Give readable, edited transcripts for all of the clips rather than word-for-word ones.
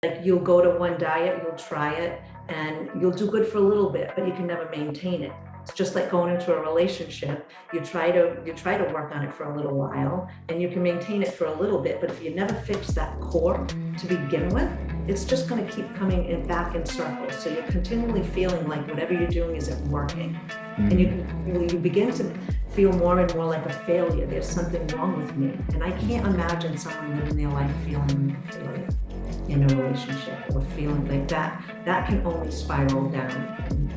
Like you'll go to one diet, you'll try it, and you'll do good for a little bit, but you can never maintain it. It's just like going into a relationship. You try to work on it for a little while, and you can maintain it for a little bit. But if you never fix that core to begin with, it's just going to keep coming back in circles. So you're continually feeling like whatever you're doing isn't working, and you begin to feel more and more like a failure. There's something wrong with me, and I can't imagine someone living their life feeling a failure in a relationship or feeling like that. That can only spiral down.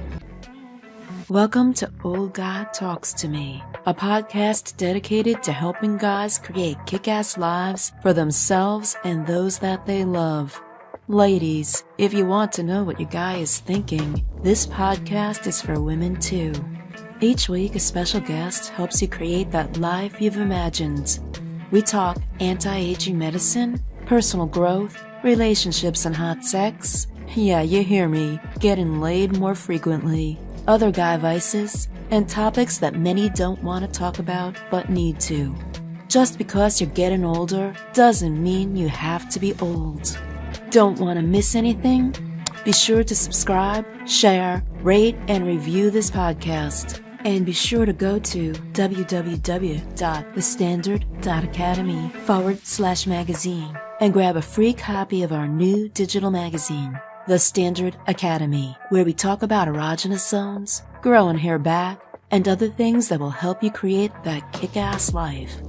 Welcome to Old Guy Talks to Me, a podcast dedicated to helping guys create kick-ass lives for themselves and those that they love. Ladies, if you want to know what your guy is thinking, this podcast is for women too. Each week, a special guest helps you create that life you've imagined. We talk anti-aging medicine, personal growth, relationships and hot sex. Yeah, you hear me, getting laid more frequently, other guy vices, and topics that many don't want to talk about but need to. Just because you're getting older doesn't mean you have to be old. Don't want to miss anything? Be sure to subscribe, share, rate, and review this podcast. And be sure to go to www.thestandard.academy/magazine and grab a free copy of our new digital magazine, The Standard Academy, where we talk about erogenous zones, growing hair back, and other things that will help you create that kick-ass life.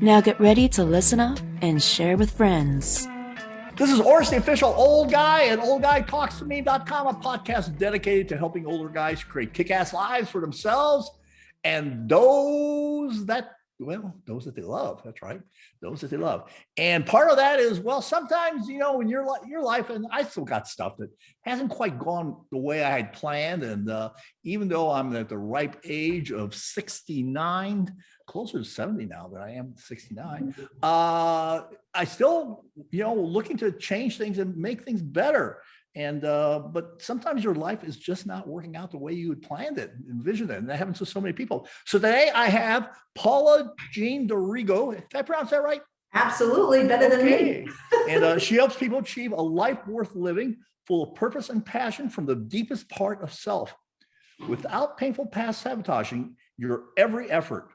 Now get ready to listen up and share with friends. This is Oris, the official old guy at oldguytalkstome.com, a podcast dedicated to helping older guys create kick-ass lives for themselves and those that they love. That's right. Those that they love. And part of that is, well, sometimes, in your life, and I still got stuff that hasn't quite gone the way I had planned. And even though I'm at the ripe age of 69, closer to 70 now than I am 69, I still, looking to change things and make things better. And, but sometimes your life is just not working out the way you had planned it, envisioned it. And that happens to so many people. So today I have Paula-Jean D'Arrigo. Did I pronounce that right? Absolutely. Better than me. And she helps people achieve a life worth living, full of purpose and passion from the deepest part of self, without painful past sabotaging your every effort.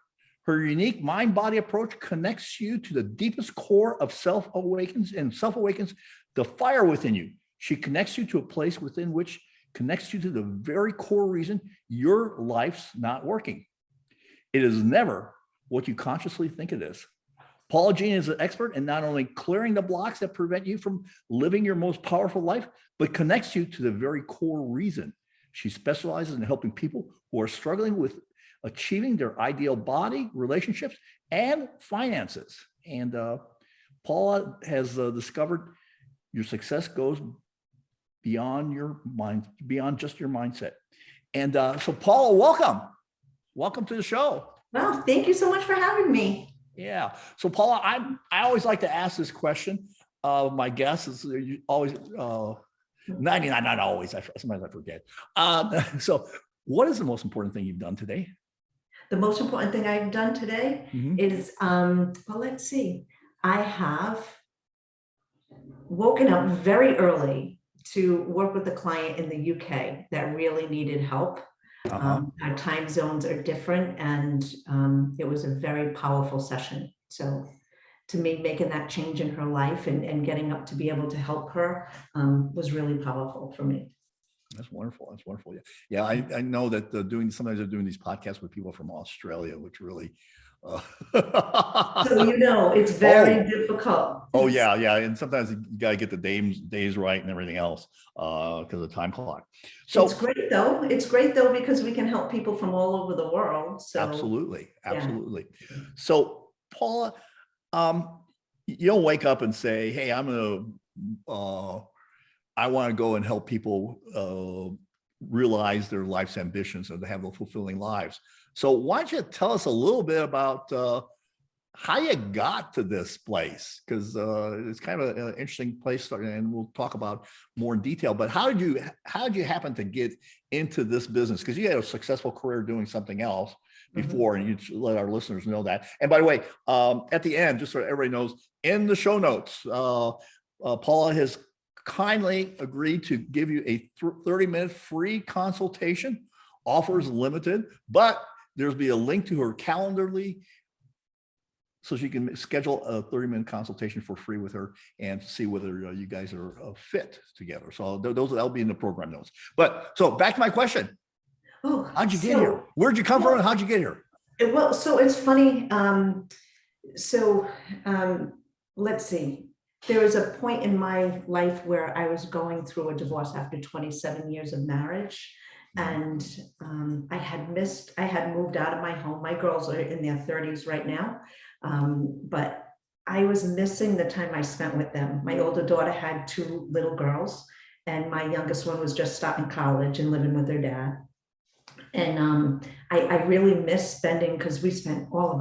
Her unique mind-body approach connects you to the deepest core of self-awakens, and self-awakens the fire within you. She connects you to a place within which connects you to the very core reason your life's not working. It is never what you consciously think it is. Paula-Jean is an expert in not only clearing the blocks that prevent you from living your most powerful life, but connects you to the very core reason. She specializes in helping people who are struggling with achieving their ideal body, relationships, and finances. And Paula has discovered your success goes beyond your mind, beyond just your mindset. And so Paula, welcome to the show. Well, thank you so much for having me. Yeah. So Paula, I always like to ask this question of my guests. It's always 99, not always. Sometimes I forget. So what is the most important thing you've done today? The most important thing I've done today is, well, let's see. I have woken up very early to work with a client in the UK that really needed help. Our time zones are different, and it was a very powerful session. So to me, making that change in her life and getting up to be able to help her was really powerful for me. That's wonderful. That's wonderful. Yeah. I know that sometimes they're doing these podcasts with people from Australia, which really, So it's very difficult. Oh yeah. And sometimes you got to get the days right and everything else because of the time clock. So it's great though. It's great though because we can help people from all over the world. So absolutely. Yeah. So Paula, you don't wake up and say, "Hey, I want to go and help people realize their life's ambitions and to have fulfilling lives." So why don't you tell us a little bit about how you got to this place? Because it's kind of an interesting place, and we'll talk about more in detail. But how did you happen to get into this business? Because you had a successful career doing something else before, and you let our listeners know that. And by the way, at the end, just so everybody knows, in the show notes, Paula has kindly agreed to give you a 30-minute free consultation. Offers limited, but there's be a link to her Calendarly so she can schedule a 30-minute consultation for free with her and see whether you guys are fit together. So that'll be in the program notes. But so back to my question. Oh, how'd you get here? Where'd you come from and how'd you get here? Well, so it's funny. Let's see. There was a point in my life where I was going through a divorce after 27 years of marriage. And I had moved out of my home. My girls are in their 30s right now. But I was missing the time I spent with them. My older daughter had 2 little girls, and my youngest one was just starting college and living with her dad. And I really miss spending, because we spent all of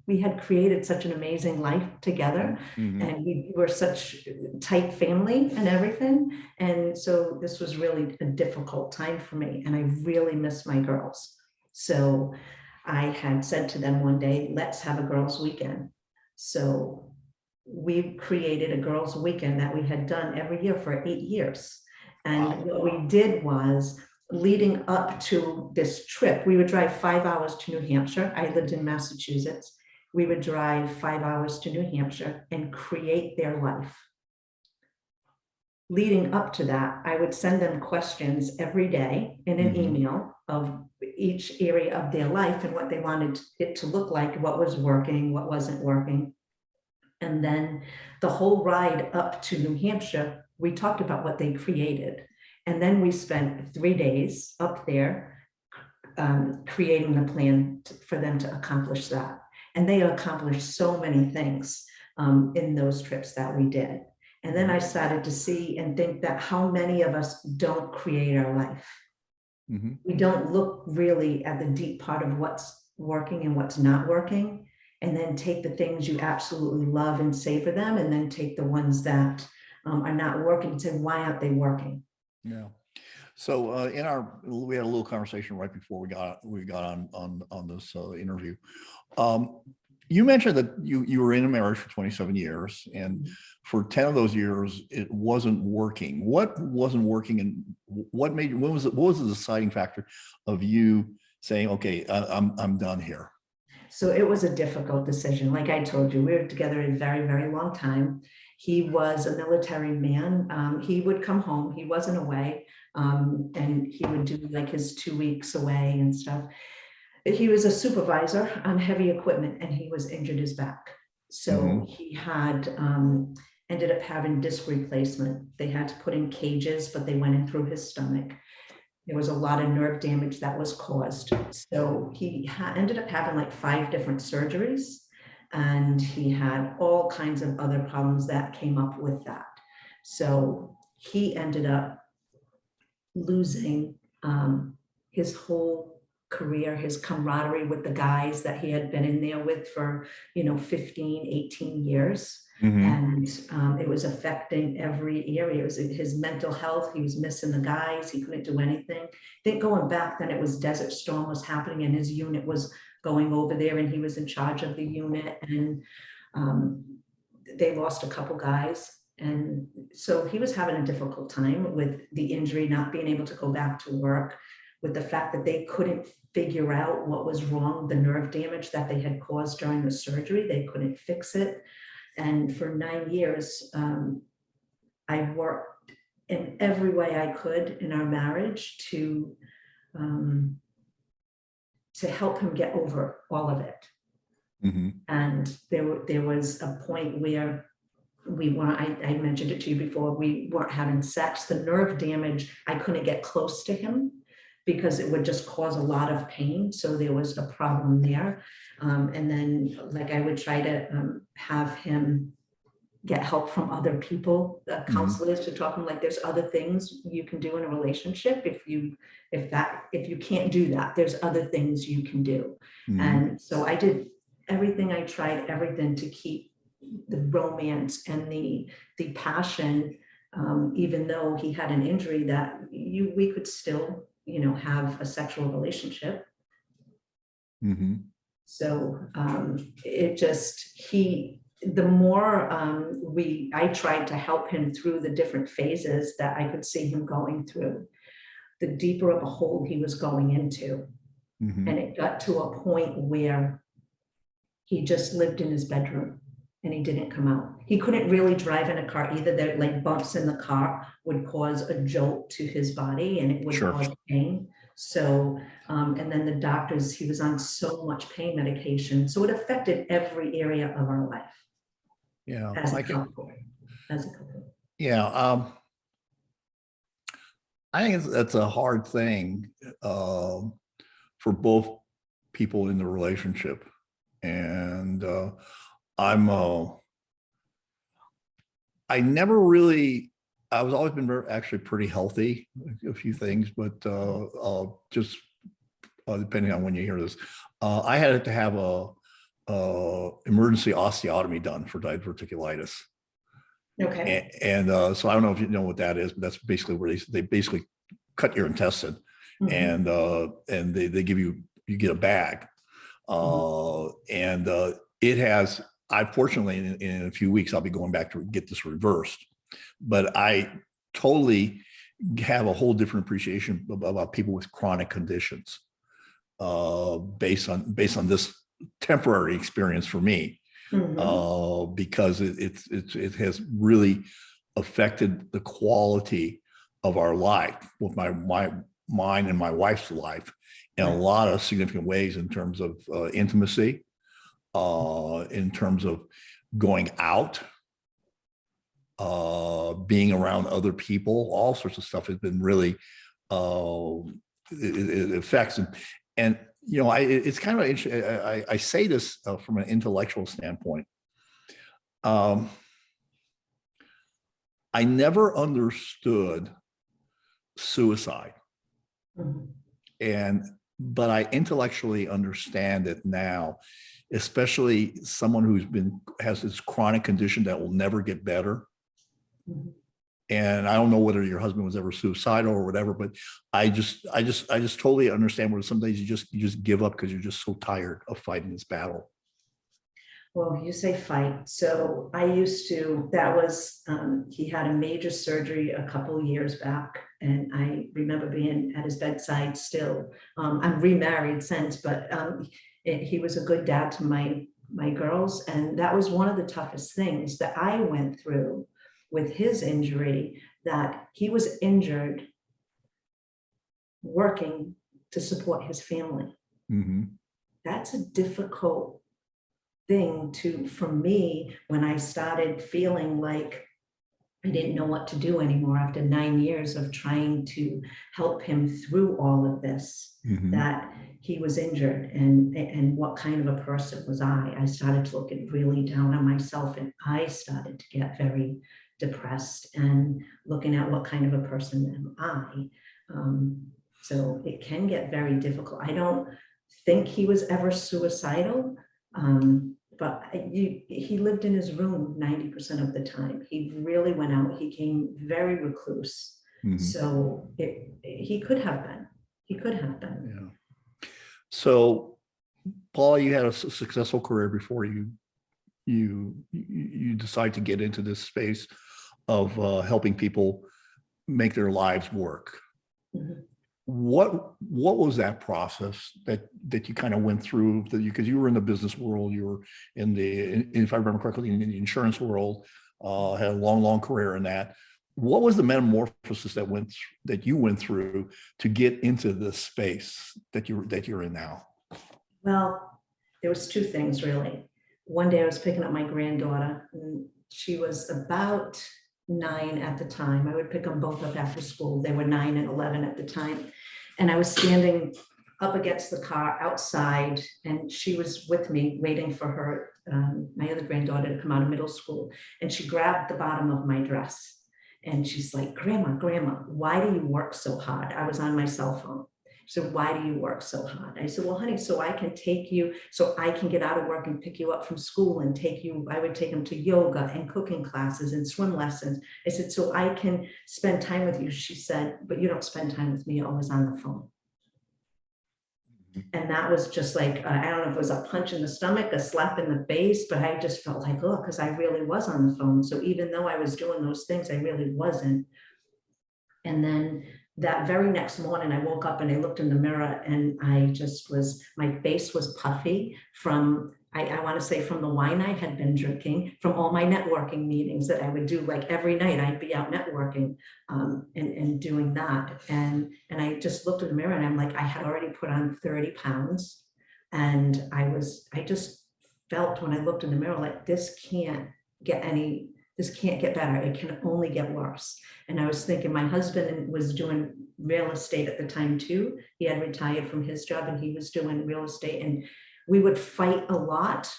we had created such an amazing life together, and we were such a tight family and everything. And so this was really a difficult time for me, and I really miss my girls. So I had said to them one day, let's have a girls' weekend. So we created a girls' weekend that we had done every year for 8 years. And what we did was, leading up to this trip, we would drive 5 hours to New Hampshire. I lived in Massachusetts. We would drive 5 hours to New Hampshire and create their life. Leading up to that, I would send them questions every day in an email of each area of their life and what they wanted it to look like, what was working, what wasn't working. And then the whole ride up to New Hampshire, we talked about what they created. And then we spent 3 days up there creating the plan for them to accomplish that. And they accomplished so many things in those trips that we did. And then I started to see and think that how many of us don't create our life. We don't look really at the deep part of what's working and what's not working, and then take the things you absolutely love and savor them, and then take the ones that are not working and say, why aren't they working? Yeah. So we had a little conversation right before we got on this interview. You mentioned that you were in a marriage for 27 years, and for 10 of those years it wasn't working. What wasn't working, and what was the deciding factor of you saying, okay, I'm done here? So it was a difficult decision. Like I told you, we were together a very, very long time. He was a military man. He would come home. He wasn't away. And he would do like his 2 weeks away and stuff. He was a supervisor on heavy equipment, and he was injured his back. So he had ended up having disc replacement. They had to put in cages, but they went in through his stomach. There was a lot of nerve damage that was caused. So he ended up having like 5 different surgeries, and he had all kinds of other problems that came up with that. So he ended up losing his whole career, his camaraderie with the guys that he had been in there with for, 15, 18 years. And it was affecting every area. It was his mental health. He was missing the guys. He couldn't do anything. I think going back then, it was Desert Storm was happening, and his unit was going over there, and he was in charge of the unit. And they lost a couple guys. And so he was having a difficult time with the injury, not being able to go back to work, with the fact that they couldn't figure out what was wrong, the nerve damage that they had caused during the surgery. They couldn't fix it. And for 9 years, I worked in every way I could in our marriage to help him get over all of it. And there was a point where we weren't, I mentioned it to you before, we weren't having sex. The nerve damage, I couldn't get close to him because it would just cause a lot of pain. So there was a problem there. And then like I would try to have him get help from other people, counselors, to talk to him like there's other things you can do in a relationship. If you can't do that, there's other things you can do. And so I did everything. I tried everything to keep the romance and the passion, even though he had an injury, that we could still, have a sexual relationship. So it just, he the more I tried to help him through the different phases that I could see him going through, the deeper of a hole he was going into. Mhm. And it got to a point where he just lived in his bedroom and he didn't come out. He couldn't really drive in a car either. There, like, bumps in the car would cause a jolt to his body and it would Sure. cause pain. So, and then the doctors, he was on so much pain medication. So it affected every area of our life Yeah. as a couple. As a couple. Yeah. I think that's a hard thing for both people in the relationship. And I never really, I was always been actually pretty healthy, a few things, but just depending on when you hear this, I had to have a emergency osteotomy done for diverticulitis. Okay. And so I don't know if you know what that is, but that's basically where they basically cut your intestine, and they give you get a bag, and it has. I fortunately in a few weeks I'll be going back to get this reversed, but I totally have a whole different appreciation about people with chronic conditions, based on this temporary experience for me. Because it has really affected the quality of our life, with mine and my wife's life, in a lot of significant ways, in terms of intimacy, in terms of going out, being around other people, all sorts of stuff has been really it affects. And you know, it's kind of interesting. I say this from an intellectual standpoint. I never understood suicide, but I intellectually understand it now, especially someone who's has this chronic condition that will never get better. And I don't know whether your husband was ever suicidal or whatever, but I just totally understand where some days you just give up because you're just so tired of fighting this battle. Well, you say fight. So I used to, that was, he had a major surgery a couple of years back. And I remember being at his bedside still. I'm remarried since, but he was a good dad to my girls. And that was one of the toughest things that I went through with his injury, that he was injured working to support his family. That's a difficult thing for me, when I started feeling like I didn't know what to do anymore after 9 years of trying to help him through all of this, that he was injured, and what kind of a person was I? I started to look really down on myself, and I started to get very depressed and looking at what kind of a person am I. So it can get very difficult. I don't think he was ever suicidal. But he lived in his room 90% of the time. He really went out. He came very recluse. So he could have been. He could have been. Yeah. So, Paula, you had a successful career before you decide to get into this space of helping people make their lives work. What was that process that you kind of went through, because you were in the business world, you were if I remember correctly, in the insurance world, had a long career in that. What was the metamorphosis that you went through to get into this space that you're in now? Well, there was two things really. One day I was picking up my granddaughter, and she was about 9 at the time. I would pick them both up after school. They were 9 and 11 at the time. And I was standing up against the car outside, and she was with me waiting for her, my other granddaughter, to come out of middle school. And she grabbed the bottom of my dress and she's like, Grandma, why do you work so hard? I was on my cell phone. She said, why do you work so hard? I said, well, honey, so I can take you, so I can get out of work and pick you up from school and take you, I would take them to yoga and cooking classes and swim lessons. I said, so I can spend time with you. She said, but you don't spend time with me, always on the phone. And that was just like, I don't know if it was a punch in the stomach, a slap in the face, but I just felt like, oh, because I really was on the phone. So even though I was doing those things, I really wasn't. And then that very next morning, I woke up and I looked in the mirror and my face was puffy from, I want to say from the wine I had been drinking, from all my networking meetings that I would do, like every night I'd be out networking and doing that. And I just looked in the mirror and I'm like, I had already put on 30 pounds. And I just felt when I looked in the mirror, like this can't get better. It can only get worse. And I was thinking, my husband was doing real estate at the time too. He had retired from his job and he was doing real estate, and we would fight a lot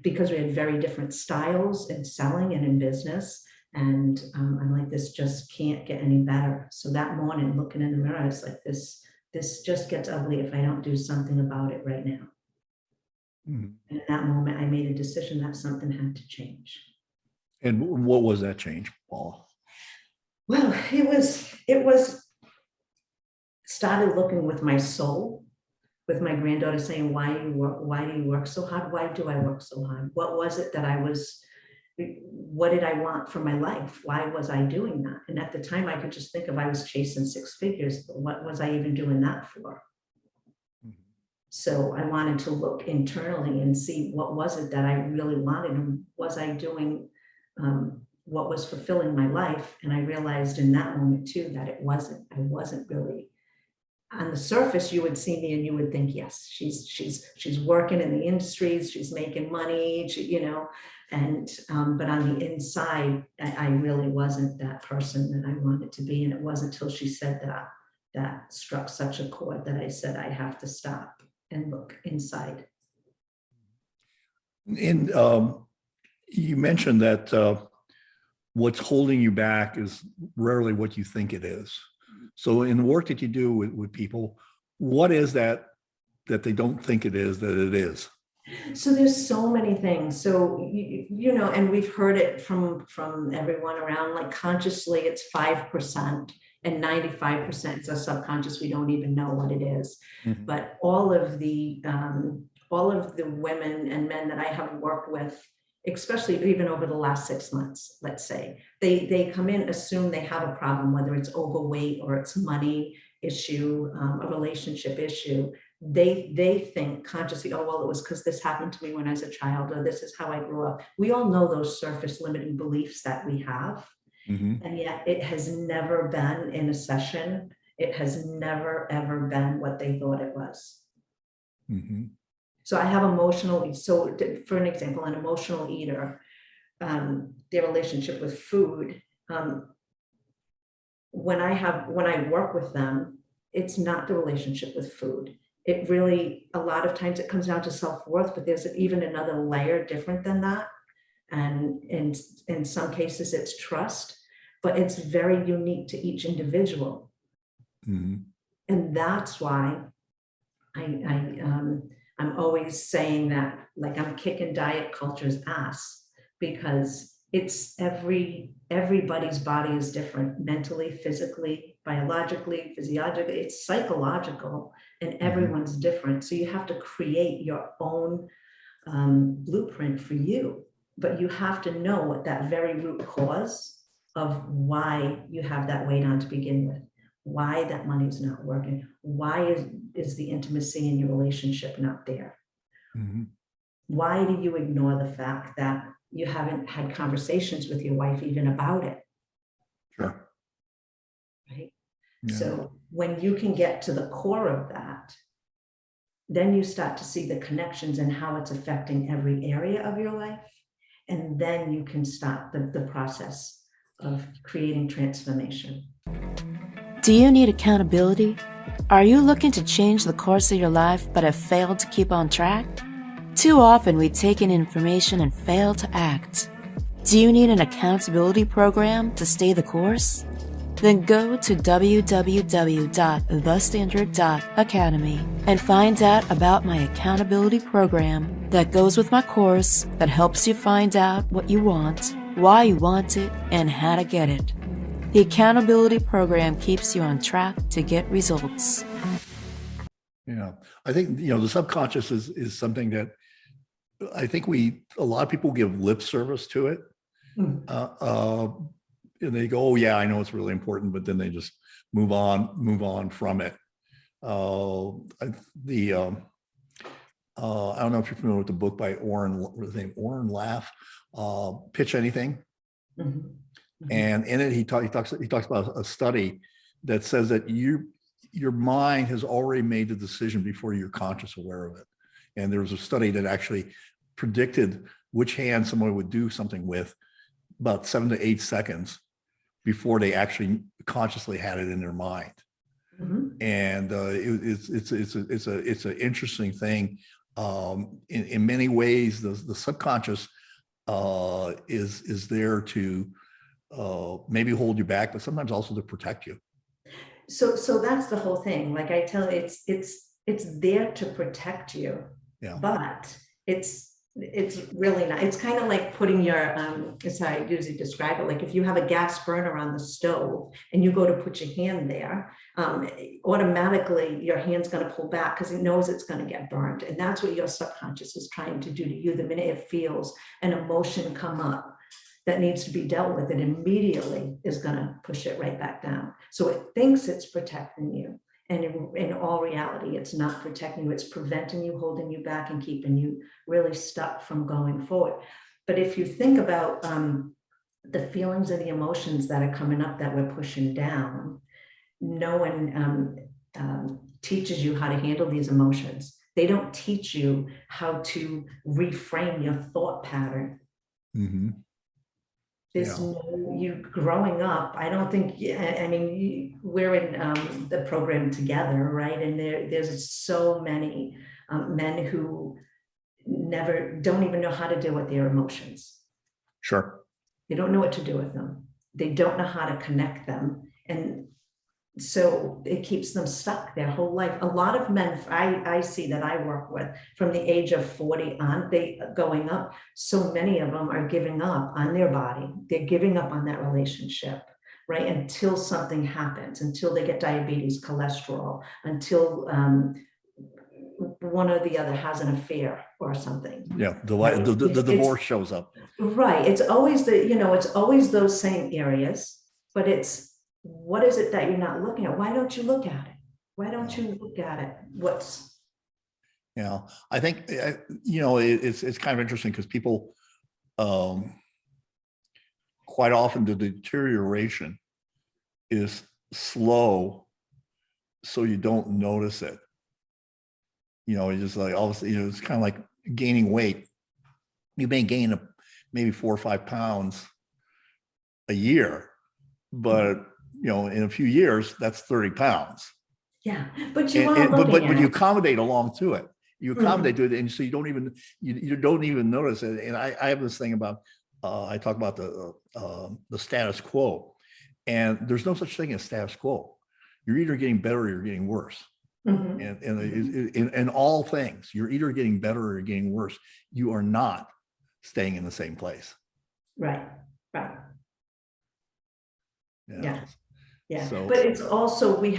because we had very different styles in selling and in business. And I'm like, this just can't get any better. So that morning, looking in the mirror, I was like, this just gets ugly if I don't do something about it right now. And in that moment, I made a decision that something had to change. And what was that change, Paula? Well, it was started looking with my soul, with my granddaughter saying, why do you work so hard? Why do I work so hard? What was it that what did I want for my life? Why was I doing that? And at the time I could just think of, I was chasing six figures, but what was I even doing that for? So I wanted to look internally and see what was it that I really wanted, and was I doing what was fulfilling my life? And I realized in that moment too that I wasn't really. On the surface, you would see me and you would think, yes, she's working in the industries, she's making money, but on the inside, I really wasn't that person that I wanted to be. And it wasn't until she said that struck such a chord that I said, I have to stop and look inside. And you mentioned that what's holding you back is rarely what you think it is. So in the work that you do with people, what is that they don't think it is that it is? So there's so many things. So, and we've heard it from everyone around, like consciously it's 5% and 95% is our subconscious. We don't even know what it is. Mm-hmm. But all of the women and men that I have worked with, especially even over the last 6 months, let's say, they come in, assume they have a problem, whether it's overweight or it's money issue, a relationship issue. They think consciously, oh, well, it was because this happened to me when I was a child, or this is how I grew up. We all know those surface limiting beliefs that we have. Mm-hmm. And yet it has never been in a session. It has never, ever been what they thought it was. Mm-hmm. So I have so for an example, an emotional eater, their relationship with food, when I work with them, it's not the relationship with food. It really, a lot of times it comes down to self-worth, but there's even another layer different than that. And in some cases it's trust, but it's very unique to each individual. Mm-hmm. And that's why I'm always saying that, like, I'm kicking diet culture's ass, because it's everybody's body is different, mentally, physically, biologically, physiologically, it's psychological, and everyone's different. So you have to create your own blueprint for you, but you have to know what that very root cause of why you have that weight on to begin with, why that money's not working, why is the intimacy in your relationship not there? Mm-hmm. Why do you ignore the fact that you haven't had conversations with your wife even about it? Sure. Right? Yeah. So when you can get to the core of that, then you start to see the connections and how it's affecting every area of your life. And then you can start the process of creating transformation. Do you need accountability? Are you looking to change the course of your life but have failed to keep on track? Too often we take in information and fail to act. Do you need an accountability program to stay the course? Then go to www.thestandard.academy and find out about my accountability program that goes with my course that helps you find out what you want, why you want it, and how to get it. The accountability program keeps you on track to get results. Yeah. I think, the subconscious is something that I think a lot of people give lip service to it. Mm. And they go, oh yeah, I know it's really important, but then they just move on from it. I don't know if you're familiar with the book by Oren Laff, Pitch Anything. Mhm. Mhm. And in it, he talks about a study that says that your mind has already made the decision before you're conscious aware of it. And there was a study that actually predicted which hand someone would do something with about 7 to 8 seconds before they actually consciously had it in their mind. Mhm. And it's an interesting thing. In many ways, the subconscious is there to maybe hold you back, but sometimes also to protect you. So that's the whole thing. Like I tell you, it's there to protect you, Yeah. but it's really not. It's kind of like putting your it's how I usually describe it. Like if you have a gas burner on the stove and you go to put your hand there, automatically your hand's going to pull back because it knows it's going to get burned. And that's what your subconscious is trying to do to you. The minute it feels an emotion come up that needs to be dealt with, it immediately is going to push it right back down. So it thinks it's protecting you. And in all reality, it's not protecting you. It's preventing you, holding you back, and keeping you really stuck from going forward. But if you think about the feelings and the emotions that are coming up that we're pushing down, no one teaches you how to handle these emotions. They don't teach you how to reframe your thought pattern. Mm-hmm. There's Yeah. no, you growing up, I don't think, I mean, we're in the program together, right? And there's so many men who don't even know how to deal with their emotions. Sure. They don't know what to do with them. They don't know how to connect them. And so it keeps them stuck their whole life. A lot of men I see that I work with from the age of 40 on, they going up, so many of them are giving up on their body. They're giving up on that relationship, right? Until something happens, until they get diabetes, cholesterol, until one or the other has an affair or something. Yeah. Right? The divorce shows up. Right. It's always it's always those same areas, but it's, what is it that you're not looking at? Why don't you look at it? Why don't you look at it? I think, it's kind of interesting because people, quite often the deterioration is slow, so you don't notice it. It's just like, obviously, it's kind of like gaining weight. You may gain maybe 4 or 5 pounds a year, but in a few years, that's 30 pounds. Yeah, but you are looking but at you it. accommodate along to it. You accommodate to it, and so you don't even notice it. And I have this thing about I talk about the status quo, and there's no such thing as status quo. You're either getting better or you're getting worse. And in all things, you're either getting better or you're getting worse. You are not staying in the same place. Right. Yeah. So, but it's also, we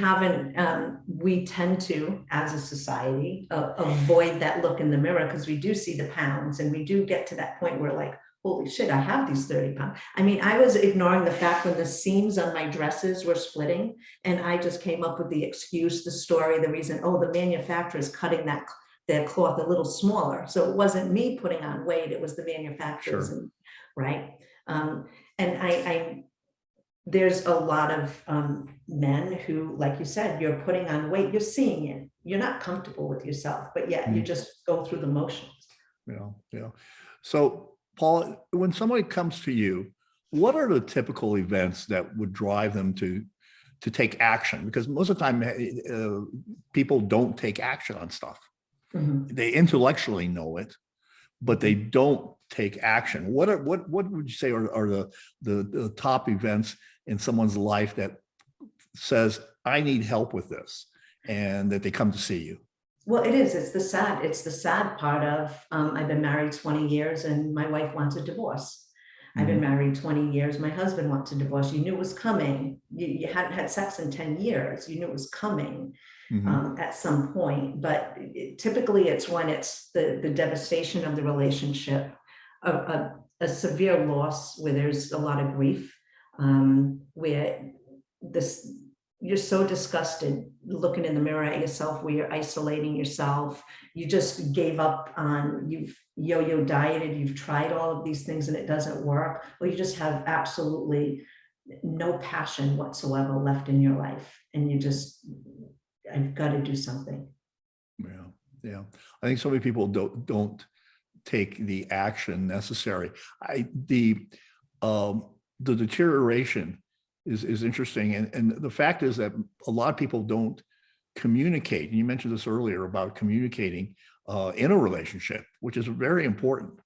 tend to, as a society, avoid that look in the mirror because we do see the pounds and we do get to that point where like, holy shit, I have these 30 pounds. I mean, I was ignoring the fact when the seams on my dresses were splitting and I just came up with the excuse, the story, the reason, the manufacturer is cutting their cloth a little smaller. So it wasn't me putting on weight, it was the manufacturers. sure. Right. And there's a lot of men who, like you said, you're putting on weight, you're seeing it, you're not comfortable with yourself, but yet you just go through the motions. Yeah. So, Paul, when somebody comes to you, what are the typical events that would drive them to take action? Because most of the time, people don't take action on stuff. They intellectually know it, but they don't take action. What would you say are the top events in someone's life that says, I need help with this, and that they come to see you? Well, it's the sad part of, I've been married 20 years and my wife wants a divorce. I've been married 20 years. My husband wants a divorce. You knew it was coming. You hadn't had sex in 10 years. You knew it was coming at some point. But typically it's when it's the devastation of the relationship, a severe loss where there's a lot of grief, where you're so disgusted looking in the mirror at yourself, where you're isolating yourself. You just gave up on, you've yo-yo dieted, you've tried all of these things and it doesn't work, or you just have absolutely no passion whatsoever left in your life. And you just, I've got to do something. Yeah. I think so many people don't take the action necessary. The deterioration is interesting. And the fact is that a lot of people don't communicate. And you mentioned this earlier about communicating in a relationship, which is very important,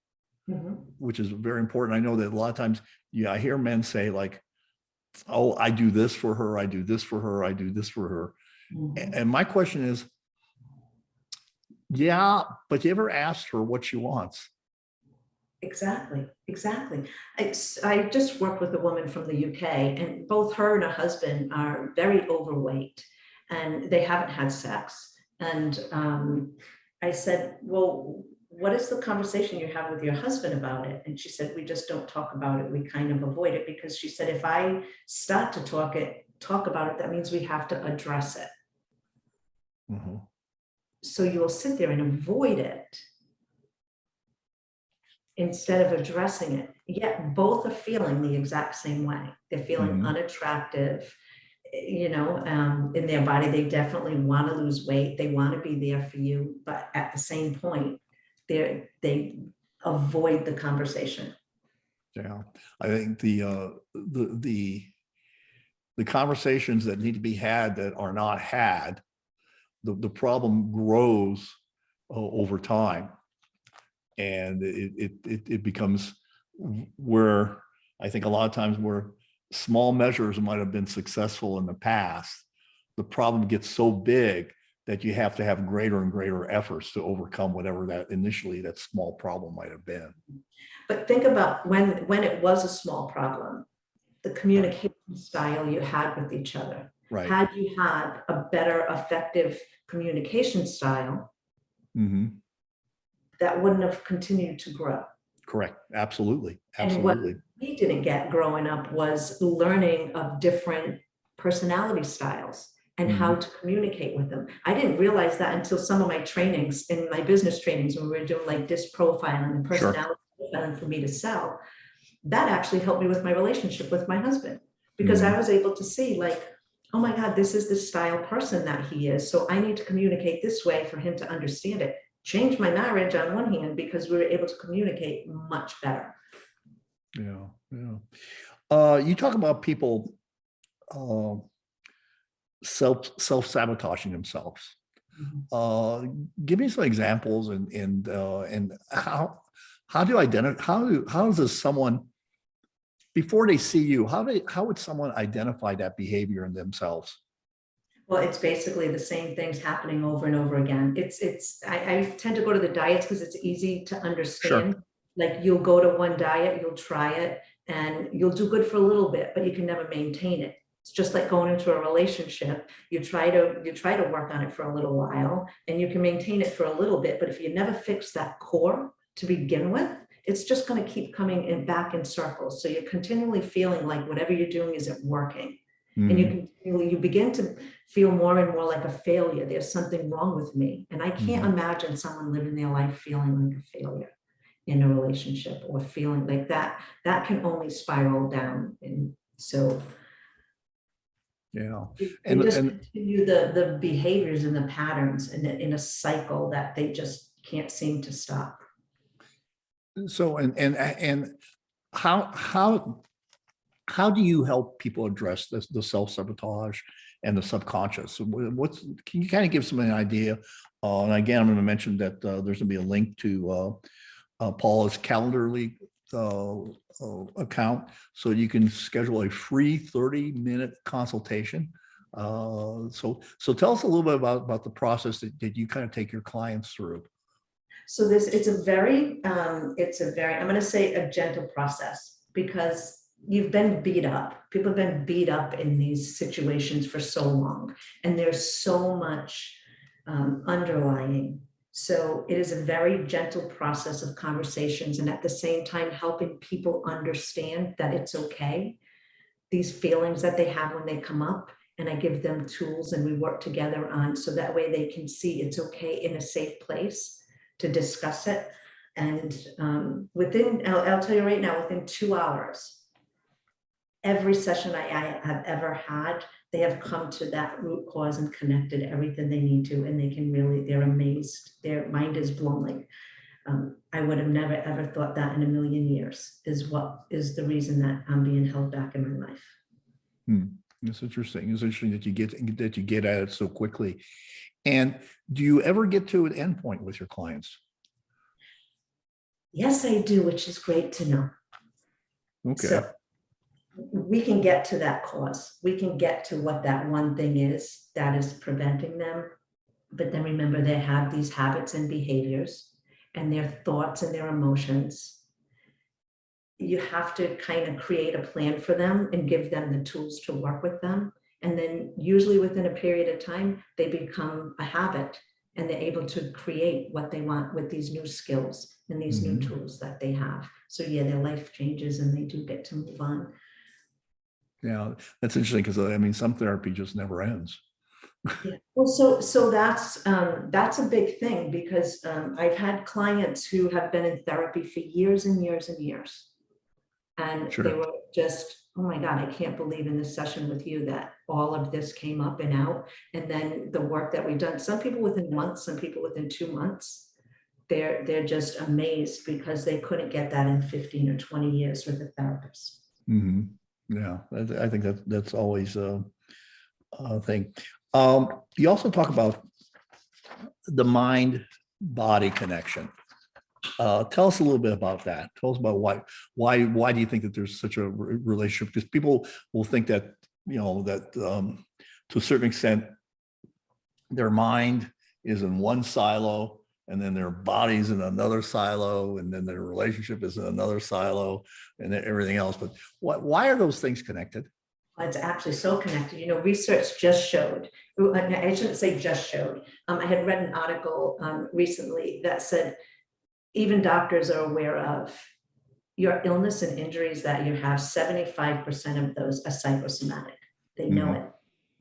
I know that a lot of times, I hear men say like, oh, I do this for her. I do this for her. I do this for her. And my question is, yeah, but you ever asked her what she wants? Exactly. I just worked with a woman from the UK, and both her and her husband are very overweight and they haven't had sex. And I said, well, what is the conversation you have with your husband about it? And she said, we just don't talk about it. We kind of avoid it, because she said, if I start to talk about it, that means we have to address it. So you will sit there and avoid it instead of addressing it. Yet both are feeling the exact same way. They're feeling unattractive, in their body. They definitely want to lose weight. They want to be there for you. But at the same point, they avoid the conversation. Yeah, I think the conversations that need to be had that are not had, the problem grows over time. And it becomes where I think a lot of times where small measures might have been successful in the past, the problem gets so big that you have to have greater and greater efforts to overcome whatever that small problem might have been. But think about when it was a small problem, the communication style you had with each other. Right. Had you had a better, effective communication style, that wouldn't have continued to grow. Correct. Absolutely. And what we didn't get growing up was learning of different personality styles and how to communicate with them. I didn't realize that until some of my trainings, in my business trainings, when we were doing like disc profiling and personality profiling for me to sell. That actually helped me with my relationship with my husband, because I was able to see like, oh my God, this is the style person that he is. So I need to communicate this way for him to understand it. Changed my marriage on one hand, because we were able to communicate much better. You talk about people self-sabotaging themselves. Give me some examples and how do you identify, how does someone, before they see you, how would someone identify that behavior in themselves? Well, it's basically the same things happening over and over again. I tend to go to the diets because it's easy to understand. Like you'll go to one diet, you'll try it, and you'll do good for a little bit, but you can never maintain it. It's just like going into a relationship. You try to work on it for a little while, and you can maintain it for a little bit, but if you never fix that core to begin with, it's just going to keep coming back in circles. So you're continually feeling like whatever you're doing isn't working. And you begin to feel more and more like a failure. There's something wrong with me. And I can't imagine someone living their life feeling like a failure in a relationship, or feeling like that. That can only spiral down. And so and just continue the behaviors and the patterns in a cycle that they just can't seem to stop. So and how do you help people address this, the self-sabotage and the subconscious? Can you kind of give some an idea? And again, I'm going to mention that there's going to be a link to Paula's Calendly account, so you can schedule a free 30-minute consultation. So tell us a little bit about the process that you kind of take your clients through. So it's a very, I'm going to say a gentle process. because you've been beat up. People have been beat up in these situations for so long, and there's so much underlying. So it is a very gentle process of conversations, and at the same time helping people understand that it's okay, these feelings that they have when they come up, and I give them tools and we work together on, so that way they can see it's okay in a safe place to discuss it. And I'll tell you right now, within 2 hours, every session I have ever had, they have come to that root cause and connected everything they need to, and they're amazed. Their mind is blown. Like, I would have never, ever thought that in a million years is the reason that I'm being held back in my life. It's interesting. It's interesting that you get at it so quickly. And do you ever get to an endpoint with your clients? Yes, I do, which is great to know. Okay. So we can get to that cause. We can get to what that one thing is that is preventing them. But then remember, they have these habits and behaviors and their thoughts and their emotions. You have to kind of create a plan for them and give them the tools to work with them. And then usually within a period of time, they become a habit and they're able to create what they want with these new skills and these new tools that they have. So yeah, their life changes and they do get to move on. Yeah, that's interesting because I mean, some therapy just never ends. Yeah. Well, so that's a big thing, because I've had clients who have been in therapy for years and years and years. And Sure. they were just, oh my God, I can't believe in this session with you that all of this came up and out. And then the work that we've done, some people within months, some people within 2 months, they're just amazed because they couldn't get that in 15 or 20 years with a therapist. Yeah, I think that's always a thing. You also talk about the mind-body connection. Tell us a little bit about that. Tell us about why do you think that there's such a relationship? Because people will think that, that to a certain extent, their mind is in one silo, and then their body's in another silo, and then their relationship is in another silo, and then everything else. But why are those things connected? It's actually so connected. Research just showed, I shouldn't say just showed. I had read an article recently that said, even doctors are aware of your illness and injuries that you have. 75% of those are psychosomatic. They know it.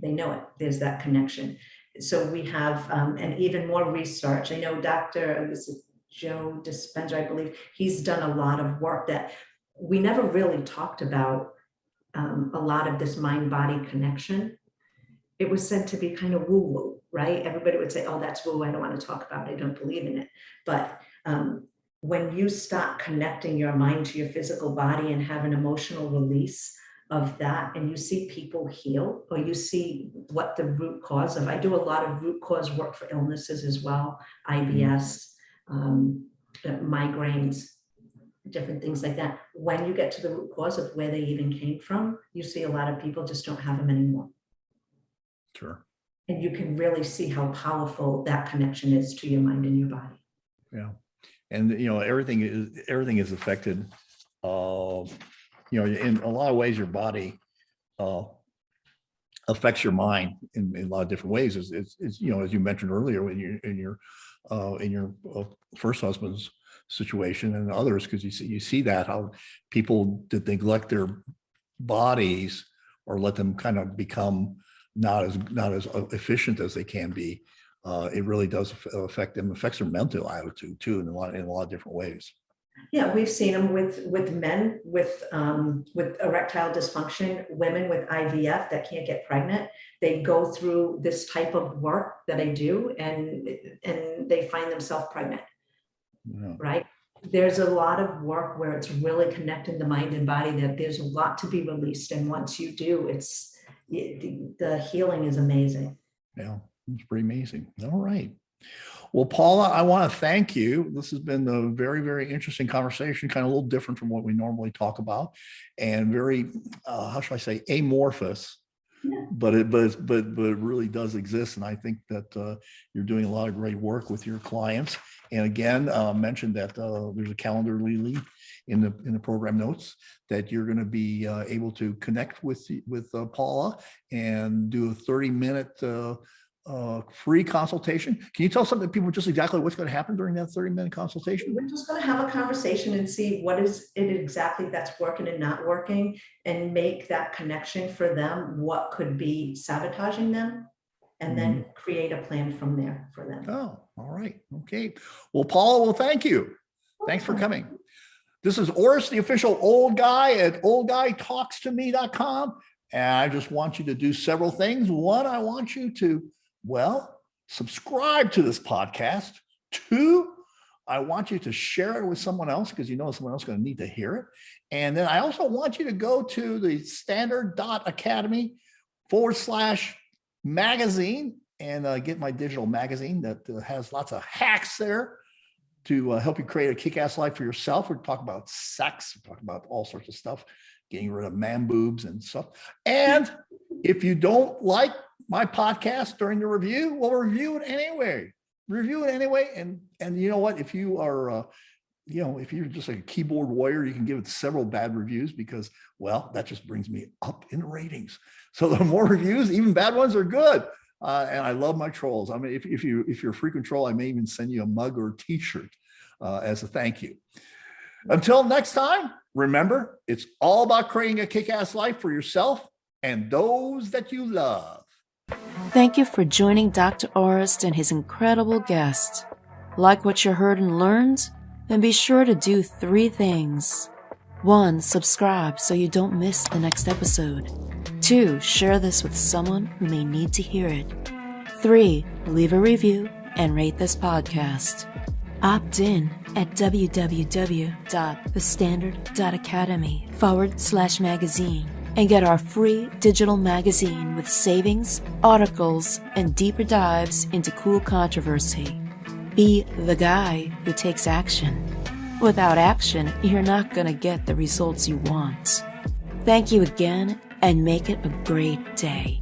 They know it. There's that connection. So we have, and even more research. I know this is Joe Dispenza, I believe. He's done a lot of work that we never really talked about. A lot of this mind-body connection. It was said to be kind of woo-woo, right? Everybody would say, oh, that's woo, I don't want to talk about it, I don't believe in it. But when you start connecting your mind to your physical body and have an emotional release of that, and you see people heal, or you see what the root cause of, I do a lot of root cause work for illnesses as well, IBS, migraines, different things like that. When you get to the root cause of where they even came from, you see a lot of people just don't have them anymore. Sure. And you can really see how powerful that connection is to your mind and your body. Yeah. And everything is affected. In a lot of ways, your body affects your mind in a lot of different ways. It's as you mentioned earlier, in your first husband's situation and others, because you see that how people that neglect their bodies or let them kind of become not as efficient as they can be. It really does affect them, affects their mental attitude too, in a lot of different ways. Yeah, we've seen them with men with erectile dysfunction, women with IVF that can't get pregnant. They go through this type of work that I do, and they find themselves pregnant. Yeah. Right? There's a lot of work where it's really connecting the mind and body, that there's a lot to be released, and once you do, the healing is amazing. Yeah, it's pretty amazing. All right. Well, Paula, I want to thank you. This has been a very, very interesting conversation, kind of a little different from what we normally talk about, and very, how should I say, amorphous. Yeah. But it really does exist, and I think that you're doing a lot of great work with your clients. And again, mentioned that there's a Calendly in the program notes that you're going to be able to connect with Paula and do a 30-minute free consultation. Can you tell some of the people just exactly what's going to happen during that 30-minute consultation? We're just going to have a conversation and see what is it exactly that's working and not working, and make that connection for them, what could be sabotaging them, and then create a plan from there for them. Oh, all right. Okay. Well, Paula, well, thank you. Thanks for coming. This is Oris, the official old guy at oldguytalkstome.com. And I just want you to do several things. One, I want you to, subscribe to this podcast. Two, I want you to share it with someone else because you know someone else is going to need to hear it. And then I also want you to go to the standard.academy/magazine and get my digital magazine that has lots of hacks there to help you create a kick-ass life for yourself. We're talking about sex, we're talking about all sorts of stuff, getting rid of man boobs and stuff. And if you don't like my podcast during the review, well, review it anyway. And you know what? If you are, if you're just a keyboard warrior, you can give it several bad reviews because, well, that just brings me up in ratings. So the more reviews, even bad ones, are good. And I love my trolls. I mean, if you're a frequent troll, I may even send you a mug or a t-shirt as a thank you. Until next time, remember, it's all about creating a kick-ass life for yourself and those that you love. Thank you for joining Dr. Orist and his incredible guest. Like what you heard and learned? Then be sure to do 3 things. 1, subscribe so you don't miss the next episode. 2, share this with someone who may need to hear it. 3, leave a review and rate this podcast. Opt in at www.thestandard.academy/magazine and get our free digital magazine with savings, articles, and deeper dives into cool controversy. Be the guy who takes action. Without action, you're not going to get the results you want. Thank you again, and make it a great day.